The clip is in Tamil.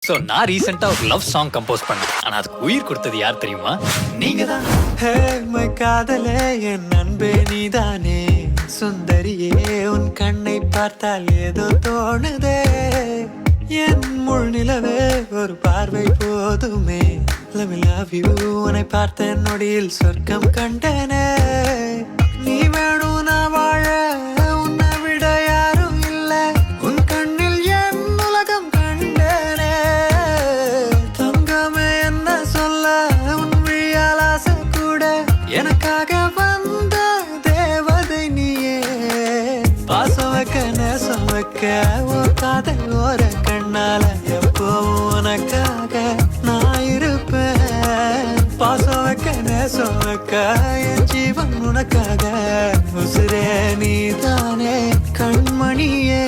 சோ நான் ரீசெண்டா ஒரு லவ் சாங் கம்போஸ் பண்ணேன். ஆனா அதுக்கு உயிர் கொடுத்தது யார் தெரியுமா? நீங்க தான். ஹே மை காதலே என் அன்பே நீதானே, சுந்தரியே உன் கண்ணை பார்த்தால் ஏதோ தோணுதே, என் முள் நிலவே ஒரு பார்வை போதுமே, let me love you உன்னை பார்த்த நொடியில் சொர்க்கம் கண்டனே, நீ வேணும் நான் வாழ உன்னை விட யாரும் இல்ல, உன் கண்ணில் என் உலகம் கண்டனே, தங்கமே என்ன சொல்ல உன் விழியால் ஆசை கூட, எனக்காக வந்த தேவதை நீயே, பாசம் வைக்க நேசம் வைக்க ஓ காதல் ஓர கண்ணால எப்பவும் உனக்காக நான் இருப்பேன், பாசம் வைக்க நேசம் வைக்க என் ஜீவன் உனக்காக, உசுரே நீதானே கண்மணியே.